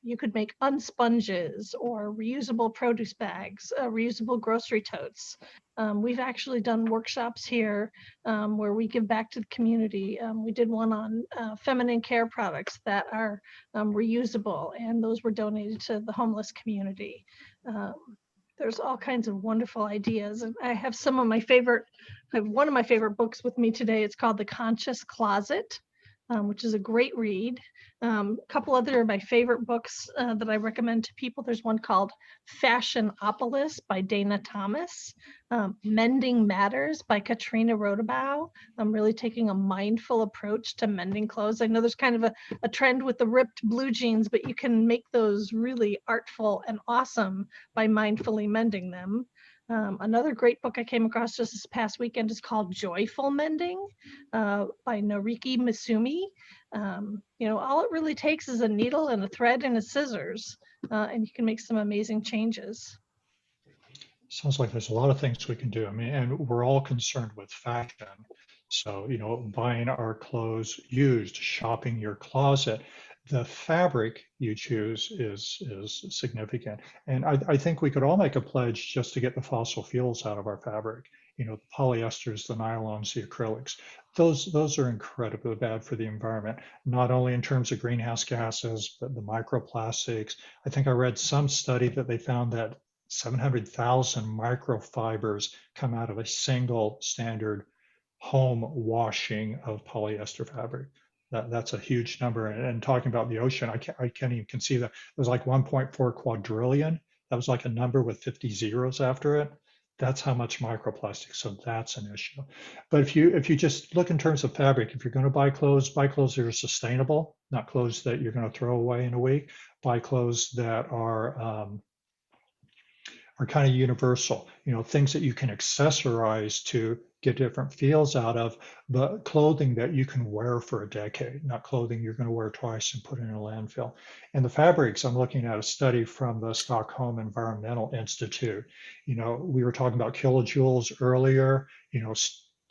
You could make unsponges or reusable produce bags, reusable grocery totes. We've actually done workshops here where we give back to the community. We did one on feminine care products that are reusable, and those were donated to the homeless community. There's all kinds of wonderful ideas, and I have some of my favorite. I have one of my favorite books with me today. It's called The Conscious Closet, which is a great read. A couple other of my favorite books that I recommend to people. There's one called Fashionopolis by Dana Thomas. Mending Matters by Katrina Rodabow. I'm really taking a mindful approach to mending clothes. I know there's kind of a trend with the ripped blue jeans, but you can make those really artful and awesome by mindfully mending them. Another great book I came across just this past weekend is called Joyful Mending by Noriki Misumi. All it really takes is a needle and a thread and a scissors, and you can make some amazing changes. Sounds like there's a lot of things we can do. I mean, and we're all concerned with fashion. So, buying our clothes used, shopping your closet, the fabric you choose is significant. And I think we could all make a pledge just to get the fossil fuels out of our fabric. The polyesters, the nylons, the acrylics, those are incredibly bad for the environment, not only in terms of greenhouse gases, but the microplastics. I think I read some study that they found that 700,000 microfibers come out of a single standard home washing of polyester fabric. That's a huge number. And talking about the ocean, I can't even conceive that. It was like 1.4 quadrillion. That was like a number with 50 zeros after it. That's how much microplastic. So that's an issue. But if you just look in terms of fabric, if you're going to buy clothes that are sustainable, not clothes that you're going to throw away in a week. Buy clothes that are kind of universal, things that you can accessorize to get different feels out of, but clothing that you can wear for a decade, not clothing you're going to wear twice and put in a landfill. And the fabrics, I'm looking at a study from the Stockholm Environmental Institute. We were talking about kilojoules earlier,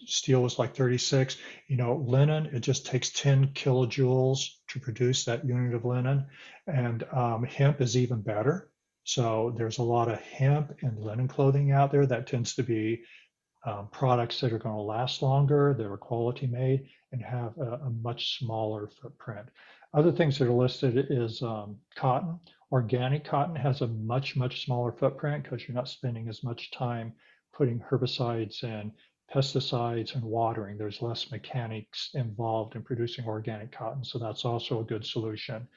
steel was like 36, linen, it just takes 10 kilojoules to produce that unit of linen. And hemp is even better. So there's a lot of hemp and linen clothing out there that tends to be products that are going to last longer, that are quality made, and have a much smaller footprint. Other things that are listed is cotton. Organic cotton has a much, much smaller footprint because you're not spending as much time putting herbicides and pesticides and watering. There's less mechanics involved in producing organic cotton, so that's also a good solution.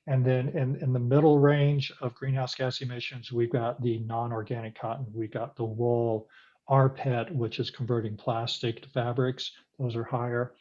And then in the middle range of greenhouse gas emissions, we've got the non-organic cotton. We've got the wool, rPET, which is converting plastic to fabrics. Those are higher.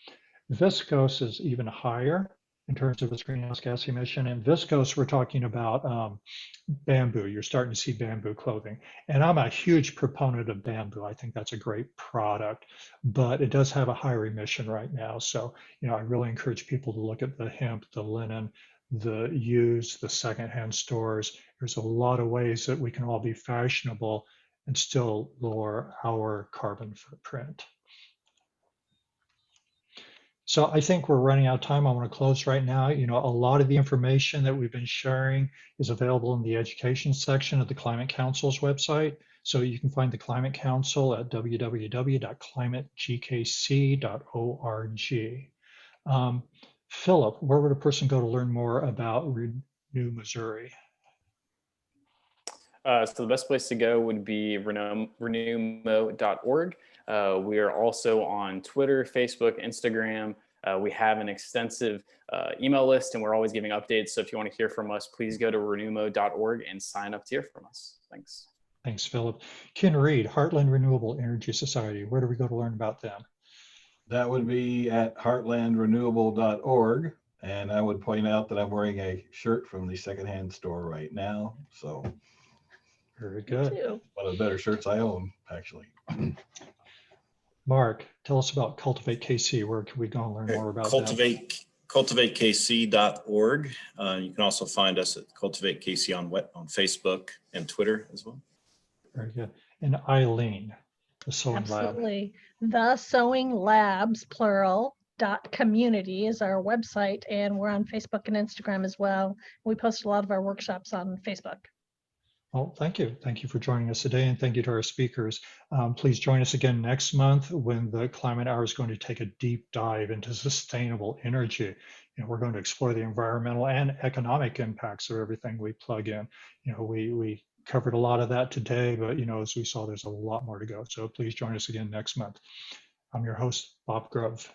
Viscose is even higher in terms of its greenhouse gas emission. And viscose, we're talking about bamboo. You're starting to see bamboo clothing. And I'm a huge proponent of bamboo. I think that's a great product, but it does have a higher emission right now. So, I really encourage people to look at the hemp, the linen, the used, the secondhand stores. There's a lot of ways that we can all be fashionable and still lower our carbon footprint. So I think we're running out of time. I want to close right now. A lot of the information that we've been sharing is available in the education section of the Climate Council's website. So you can find the Climate Council at www.climategkc.org. Philip, where would a person go to learn more about Renew Missouri? So the best place to go would be renewmo.org. We are also on Twitter, Facebook, Instagram. We have an extensive email list, and we're always giving updates. So if you want to hear from us, please go to renewmo.org and sign up to hear from us. Thanks. Thanks, Philip. Ken Riead, Heartland Renewable Energy Society. Where do we go to learn about them? That would be at heartlandrenewable.org. And I would point out that I'm wearing a shirt from the secondhand store right now. So Very good. one of the better shirts I own, actually. Mark, tell us about Cultivate KC. Where can we go and learn more about cultivatekc.org. You can also find us at Cultivate KC on Facebook and Twitter as well. Very good. And Eileen, the Sewing Lab. Absolutely. TheSewingLabs, plural, .community is our website, and we're on Facebook and Instagram as well. We post a lot of our workshops on Facebook. Well, thank you. Thank you for joining us today, and thank you to our speakers. Please join us again next month when the Climate Hour is going to take a deep dive into sustainable energy. We're going to explore the environmental and economic impacts of everything we plug in. We covered a lot of that today, but as we saw, there's a lot more to go. So please join us again next month. I'm your host, Bob Grove.